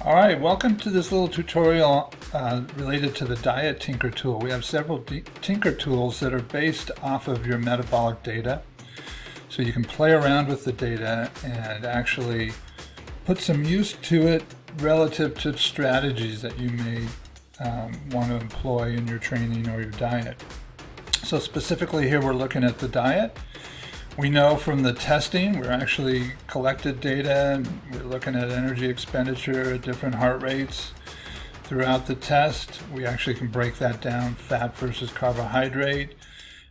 All right, welcome to this little tutorial related to the Diet Tinker tool. We have several Tinker tools that are based off of your metabolic data. So you can play around with the data and actually put some use to it relative to strategies that you may want to employ in your training or your diet. So specifically here we're looking at the diet. We know from the testing, we're actually collected data and we're looking at energy expenditure at different heart rates throughout the test. We actually can break that down, fat versus carbohydrate,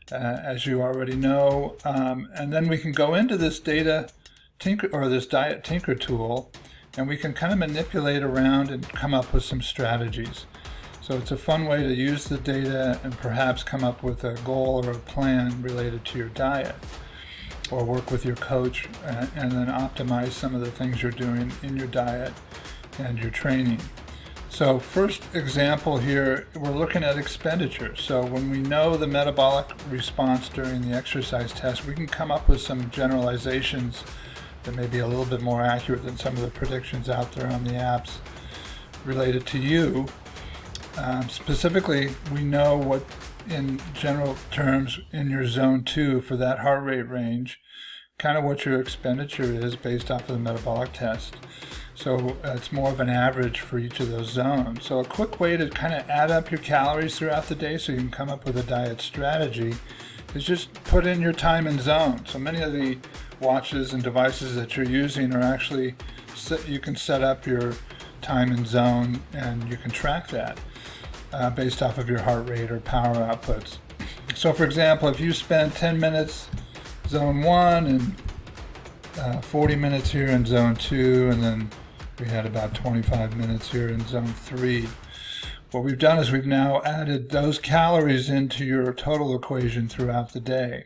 as you already know. And then we can go into this Diet Tinker tool, and we can kind of manipulate around and come up with some strategies. So it's a fun way to use the data and perhaps come up with a goal or a plan related to your diet, or work with your coach and then optimize some of the things you're doing in your diet and your training. So first example here, we're looking at expenditure. So when we know the metabolic response during the exercise test, we can come up with some generalizations that may be a little bit more accurate than some of the predictions out there on the apps related to you. Specifically, we know what, in general terms, in your zone 2 for that heart rate range, kind of what your expenditure is based off of the metabolic test. So it's more of an average for each of those zones. So a quick way to kind of add up your calories throughout the day so you can come up with a diet strategy is just put in your time and zone. So many of the watches and devices that you're using are actually, you can set up your time and zone and you can track that based off of your heart rate or power outputs. So for example, if you spend 10 minutes zone 1 and 40 minutes here in zone 2, and then we had about 25 minutes here in zone 3, what we've done is we've now added those calories into your total equation throughout the day.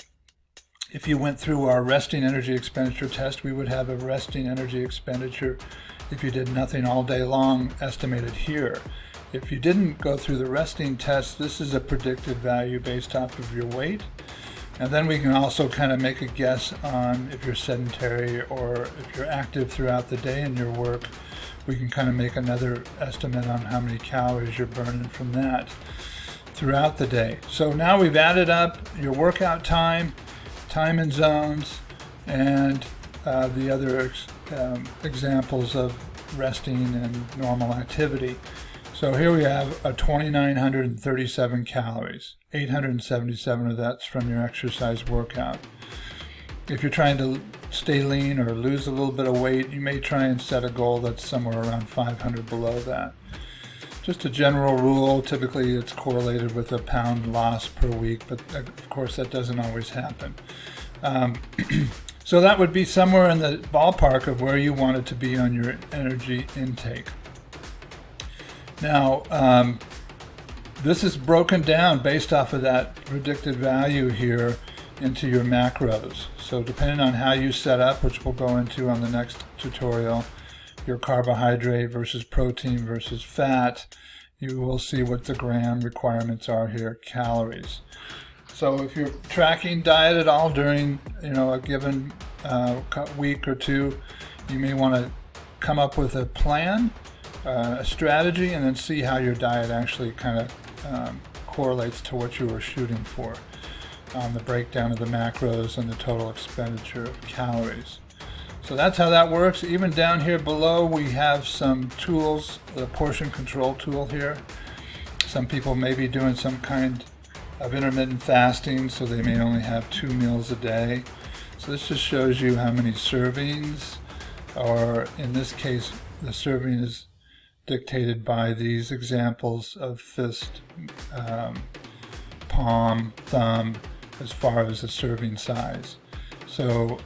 If you went through our resting energy expenditure test, we would have a resting energy expenditure, if you did nothing all day long, estimated here. If you didn't go through the resting test, this is a predicted value based off of your weight. And then we can also kind of make a guess on if you're sedentary or if you're active throughout the day in your work. We can kind of make another estimate on how many calories you're burning from that throughout the day. So now we've added up your workout time and zones, and the other examples of resting and normal activity. So here we have a 2,937 calories. 877 of that's from your exercise workout. If you're trying to stay lean or lose a little bit of weight, you may try and set a goal that's somewhere around 500 below that. Just a general rule, typically it's correlated with a pound loss per week, but of course that doesn't always happen. So that would be somewhere in the ballpark of where you want it to be on your energy intake. Now, this is broken down based off of that predicted value here into your macros. So depending on how you set up, which we'll go into on the next tutorial, your carbohydrate versus protein versus fat, you will see what the gram requirements are here, calories. So if you're tracking diet at all during a given week or two, you may want to come up with a plan, a strategy, and then see how your diet actually kind of correlates to what you were shooting for on the breakdown of the macros and the total expenditure of calories. So that's how that works. Even down here below we have some tools, the portion control tool here. Some people may be doing some kind of intermittent fasting, so they may only have 2 meals a day. So this just shows you how many servings, or in this case the serving is dictated by these examples of fist, palm, thumb, as far as the serving size. So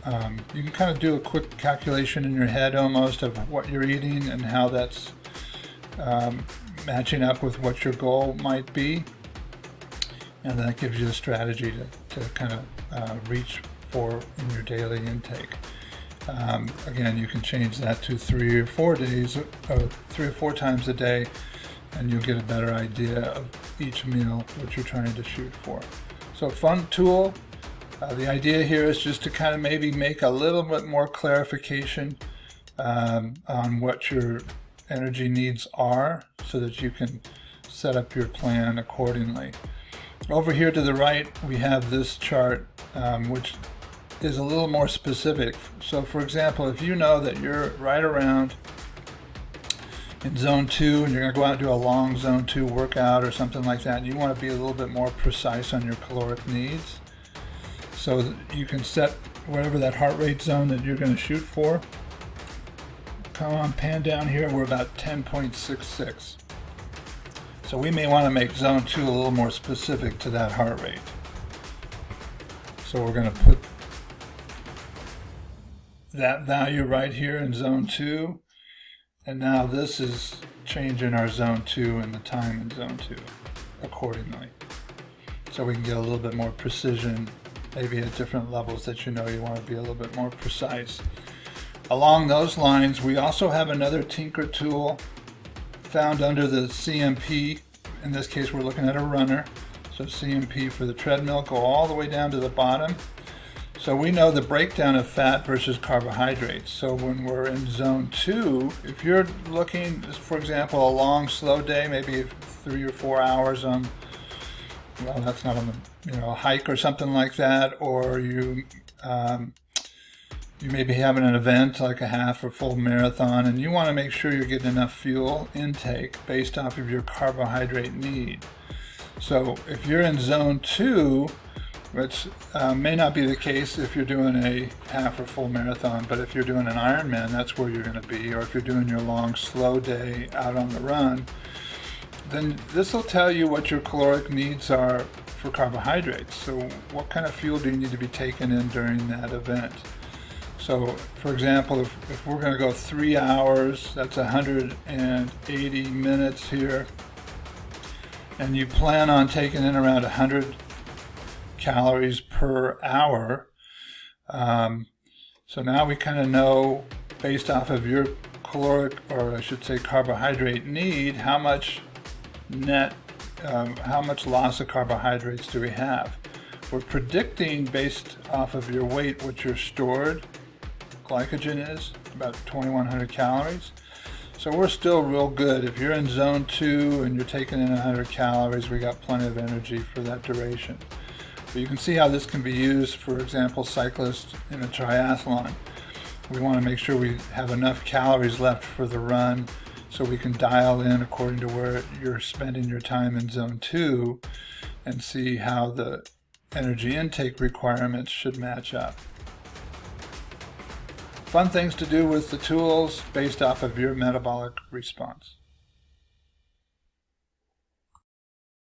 you can kind of do a quick calculation in your head almost of what you're eating and how that's matching up with what your goal might be. And that gives you a strategy to kind of reach for in your daily intake. Again, you can change that to 3 or 4 days, 3 or 4 times a day, and you'll get a better idea of each meal, what you're trying to shoot for. So fun tool. The idea here is just to kind of maybe make a little bit more clarification on what your energy needs are so that you can set up your plan accordingly. Over here to the right, we have this chart, which is a little more specific. So for example, if you know that you're right around in zone 2 and you're going to go out and do a long zone 2 workout or something like that, and you want to be a little bit more precise on your caloric needs, so you can set whatever that heart rate zone that you're going to shoot for. Come on, pan down here, we're about 10.66. So we may want to make zone 2 a little more specific to that heart rate. So we're going to put that value right here in zone 2. And now this is changing our zone 2 and the time in zone 2 accordingly. So we can get a little bit more precision, maybe at different levels that you know you want to be a little bit more precise. Along those lines, we also have another Tinker tool found under the CMP. In this case, we're looking at a runner. So CMP for the treadmill, go all the way down to the bottom. So we know the breakdown of fat versus carbohydrates. So when we're in zone 2, if you're looking, for example, a long, slow day, maybe 3 or 4 hours on, well, that's not on the, a hike or something like that, or you may be having an event like a half or full marathon, and you want to make sure you're getting enough fuel intake based off of your carbohydrate need. So if you're in zone 2, which may not be the case if you're doing a half or full marathon, but if you're doing an Ironman, that's where you're going to be. Or if you're doing your long, slow day out on the run, then this will tell you what your caloric needs are for carbohydrates. So what kind of fuel do you need to be taking in during that event? So for example, if we're going to go 3 hours, that's 180 minutes here, and you plan on taking in around 100 calories per hour. So now we kind of know, based off of your caloric, or I should say carbohydrate need, how much loss of carbohydrates do we have. We're predicting based off of your weight what your stored glycogen is, about 2,100 calories. So we're still real good. If you're in zone 2 and you're taking in 100 calories, we got plenty of energy for that duration. But you can see how this can be used, for example, cyclists in a triathlon. We want to make sure we have enough calories left for the run so we can dial in according to where you're spending your time in zone 2 and see how the energy intake requirements should match up. Fun things to do with the tools based off of your metabolic response.